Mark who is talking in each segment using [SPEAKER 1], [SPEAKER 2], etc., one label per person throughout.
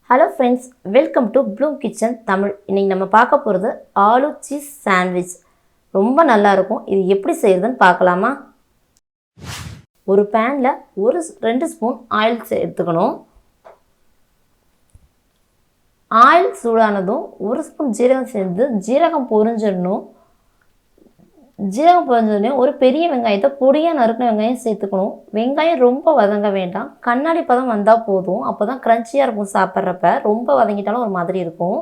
[SPEAKER 1] Hello friends, welcome to Bloom Kitchen Tamil. இன்னைக்கு நம்ம பார்க்க போறது ஆலு சீஸ் சாண்ட்விச். ரொம்ப நல்லா இருக்கும். இது எப்படி செய்யறதுன்னு பார்க்கலாமா? ஒரு panல 2 ஸ்பூன் ஆயில் எடுத்துக்கணும். ஆயில் சூடானதும் 1 ஸ்பூன் ஜீரகம் சேர்த்து ஜீரகம் பொரிஞ்சிரணும். ஜீரகம் பொரிஞ்சதுமே ஒரு பெரிய வெங்காயத்தை பொடியா நறுக்கின வெங்காயம் சேர்த்துக்கணும். வெங்காயம் ரொம்ப வதங்க வேண்டாம். கண்ணாடி பதம் வந்தால் போதும். அப்போ தான் க்ரன்ச்சியாக இருக்கும் சாப்பிட்றப்ப. ரொம்ப வதங்கிட்டாலும் ஒரு மாதிரி இருக்கும்.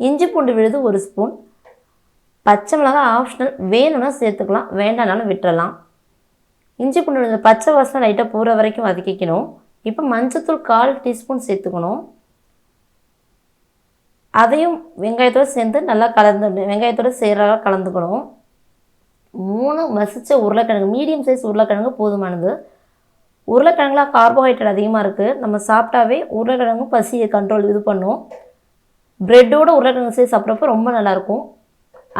[SPEAKER 1] இஞ்சி பூண்டு விழுது 1 ஸ்பூன். பச்சை மிளகாய் ஆப்ஷனல், வேணும்னா சேர்த்துக்கலாம், வேண்டானாலும் விட்டுறலாம். இஞ்சி பூண்டு விழுது பச்சை வாசனை லைட்டாக போகிற வரைக்கும் வதக்கிக்கணும். இப்போ மஞ்சத்தூள் 1/4 டீஸ்பூன் சேர்த்துக்கணும். அதையும் வெங்காயத்தோடு சேர்ந்து நல்லா வெங்காயத்தோடு சேர்றாக கலந்துக்கணும். 3 மசிச்ச உருளைக்கிழங்கு, மீடியம் சைஸ் உருளைக்கிழங்கு போதுமானது. உருளைக்கிழங்குல கார்போஹைட்ரேட் அதிகமாக இருக்குது. நம்ம சாப்பிட்டாவே உருளைக்கிழங்கு பசியை கண்ட்ரோல் பண்ணும். ப்ரெட்டோட உருளைக்கிழங்கு சேர்த்து சாப்பிட்றப்ப ரொம்ப நல்லாயிருக்கும்.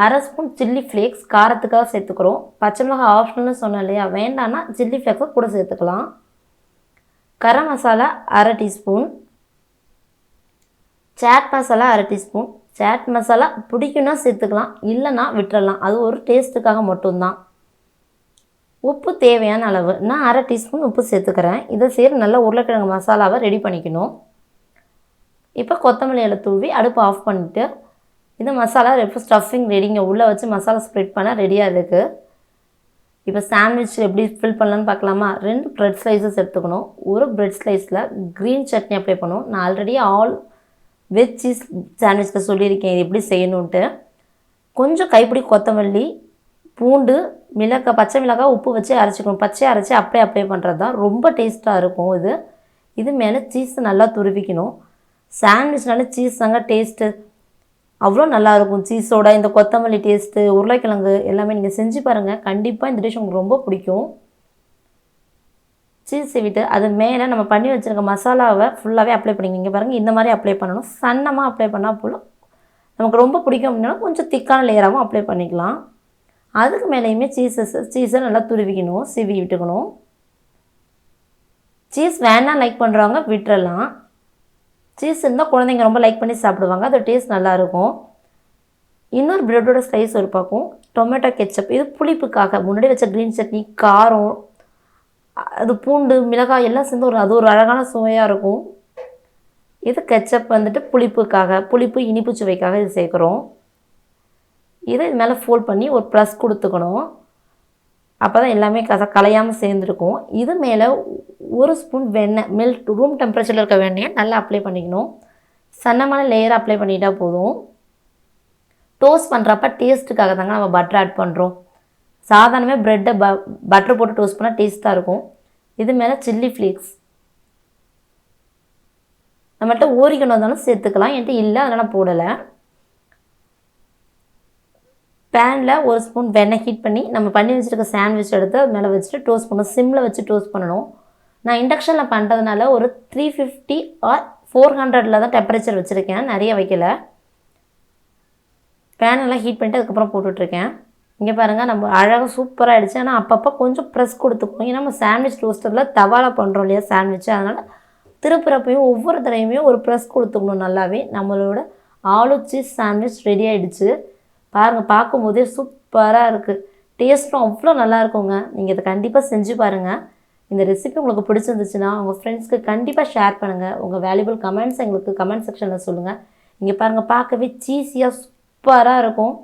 [SPEAKER 1] 1/2 ஸ்பூன் சில்லி ஃப்ளேக்ஸ் காரத்துக்காக சேர்த்துக்கிறோம். பச்சை மிளகாய் ஆப்ஷனல்னு சொன்னேன் இல்லையா, வேண்டான்னா சில்லி ஃப்ளேக்ஸை கூட சேர்த்துக்கலாம். கரம் மசாலா 1/2 டீஸ்பூன். சாட் மசாலா 1/2 டீஸ்பூன். சாட் மசாலா பிடிக்குன்னா சேர்த்துக்கலாம், இல்லைன்னா விட்டுறலாம். அது ஒரு டேஸ்ட்டுக்காக மட்டும்தான். உப்பு தேவையான அளவு, நான் 1/2 டீஸ்பூன் உப்பு சேர்த்துக்கிறேன். இதை சேர்த்து நல்லா உருளைக்கிழங்கு மசாலாவை ரெடி பண்ணிக்கணும். இப்போ கொத்தமல்லி இலை தூவி அடுப்பு ஆஃப் பண்ணிவிட்டு இந்த மசாலா ஸ்டஃபிங் ரெடிங்க உள்ளே வச்சு மசாலா ஸ்ப்ரெட் பண்ண ரெடியாக இருக்குது. இப்போ சாண்ட்விச் எப்படி ஃபில் பண்ணலான்னு பார்க்கலாமா? 2 ப்ரெட் ஸ்லைசஸ் எடுத்துக்கணும். ஒரு ப்ரெட் ஸ்லைஸில் க்ரீன் சட்னி அப்ளை பண்ணுவோம். நான் ஆல்ரெடி வெஜ் சீஸ் சாண்ட்விச்சில் சொல்லியிருக்கேன் இது எப்படி செய்யணுன்ட்டு. கொஞ்சம் கைப்பிடி கொத்தமல்லி, பூண்டு, பச்சை மிளகாய் உப்பு வச்சு அரைச்சிக்கணும். பச்சையை அரைச்சி அப்படியே அப்ளை பண்ணுறது தான் ரொம்ப டேஸ்ட்டாக இருக்கும். இது மேலே சீஸ் நல்லா துருவிக்கணும். சாண்ட்விச்னால சீஸ் தாங்க டேஸ்ட்டு அவ்வளோ நல்லாயிருக்கும். சீஸோட இந்த கொத்தமல்லி டேஸ்ட்டு, உருளைக்கிழங்கு எல்லாமே நீங்கள் செஞ்சு பாருங்கள். கண்டிப்பாக இந்த டிஷ் உங்களுக்கு ரொம்ப பிடிக்கும். சீஸ் விட்டு அது மேலே நம்ம பண்ணி வச்சுருக்க மசாலாவை ஃபுல்லாகவே அப்ளை பண்ணிங்க. இங்கே பாருங்கள், இந்த மாதிரி அப்ளை பண்ணணும். சன்னமாக அப்ளை பண்ணால் போல் நமக்கு ரொம்ப பிடிக்கும் அப்படின்னா கொஞ்சம் திக்கான லேயராகவும் அப்ளை பண்ணிக்கலாம். அதுக்கு மேலேயுமே சீஸை நல்லா துருவிக்கணும், சீவி விட்டுக்கணும். சீஸ் வேணாம் லைக் பண்ணுறவங்க விட்டுறலாம். சீஸ் இருந்தால் குழந்தைங்க ரொம்ப லைக் பண்ணி சாப்பிடுவாங்க. அது டேஸ்ட் நல்லாயிருக்கும். இன்னொரு ப்ரெட்டோட ஸ்லைஸ் ஒரு பக்கம் டொமேட்டோ கெச்சப், இது புளிப்புக்காக. முன்னாடி வச்ச க்ரீன் சட்னி காரம், அது பூண்டு மிளகாய் எல்லாம் சேர்ந்து அது ஒரு அழகான சுவையாக இருக்கும். இது கெச்சப் புளிப்புக்காக, புளிப்பு இனிப்பு சுவைக்காக இது சேர்க்குறோம். இது மேலே ஃபோல்ட் பண்ணி ஒரு ப்ளஸ் கொடுத்துக்கணும். அப்போ தான் எல்லாமே கலையாமல் சேர்ந்துருக்கும். இது மேலே 1 ஸ்பூன் வெண்ணெய், ரூம் டெம்பரேச்சரில் இருக்க வெண்ணெயை நல்லா அப்ளை பண்ணிக்கணும். சன்னமான லேயர் அப்ளை பண்ணிட்டால் போதும். டோஸ்ட் பண்ணுறப்ப டேஸ்ட்டுக்காக தாங்க நம்ம பட்டர் ஆட் பண்ணுறோம். சாதாரணமே ப்ரெட்டை பட்டர் போட்டு டோஸ்ட் பண்ணால் டேஸ்ட்டாக இருக்கும். இது மேலே சில்லி ஃப்ளேக்ஸ், நம்மகிட்ட ஓரிகனோ இருந்தாலும் சேர்த்துக்கலாம். என்கிட்ட இல்லை, அதனால் போடலை. பேனில் 1 ஸ்பூன் வெண்ணெய் ஹீட் பண்ணி நம்ம பண்ணி வச்சுருக்க சாண்ட்விச் எடுத்து அது மேலே வச்சுட்டு டோஸ்ட் பண்ணணும். சிம்மில் வச்சு டோஸ்ட் பண்ணணும். நான் இண்டக்ஷனில் பண்ணுறதுனால ஒரு 350 ஆர் 400 தான் டெம்பரேச்சர் வச்சுருக்கேன், நிறைய வைக்கலை. பேனெல்லாம் ஹீட் பண்ணிட்டு அதுக்கப்புறம் போட்டுட்ருக்கேன். இங்கே பாருங்கள், நம்ம அழகாக சூப்பராக ஆகிடுச்சு. ஆனால் அப்பப்போ கொஞ்சம் ப்ரெஸ் கொடுத்துக்கணும். ஏன்னா நம்ம சாண்ட்விச் டோஸ்டரில் தவாவில் பண்ணுறோம் இல்லையா சாண்ட்விச்சு, அதனால் திருப்புறப்பையும் ஒவ்வொரு தடவையுமே ஒரு ப்ரெஸ் கொடுத்துக்கணும் நல்லாவே. நம்மளோட ஆலு சீஸ் சாண்ட்விச் ரெடி ஆகிடுச்சு. பாருங்கள், பார்க்கும்போதே சூப்பராக இருக்குது. டேஸ்ட்டும் அவ்வளோ நல்லா இருக்குங்க. நீங்கள் இதை கண்டிப்பாக செஞ்சு பாருங்கள். இந்த ரெசிபி உங்களுக்கு பிடிச்சிருந்துச்சுன்னா உங்கள் ஃப்ரெண்ட்ஸ்க்கு கண்டிப்பாக ஷேர் பண்ணுங்கள். உங்கள் வேல்யூபிள் கமெண்ட்ஸ் எங்களுக்கு கமெண்ட் செக்ஷனில் சொல்லுங்கள். இங்கே பாருங்கள், பார்க்கவே சீஸியாக சூப்பராக இருக்கும்.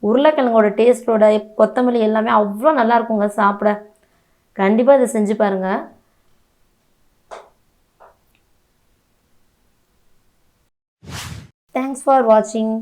[SPEAKER 1] உருளைக்கிழங்கோட டேஸ்ட்டோட கொத்தமல்லி எல்லாமே அவ்வளோ நல்லா இருக்குங்க சாப்பிட. கண்டிப்பாக இதை செஞ்சு பாருங்கள். தேங்க்ஸ் ஃபார் வாட்சிங்.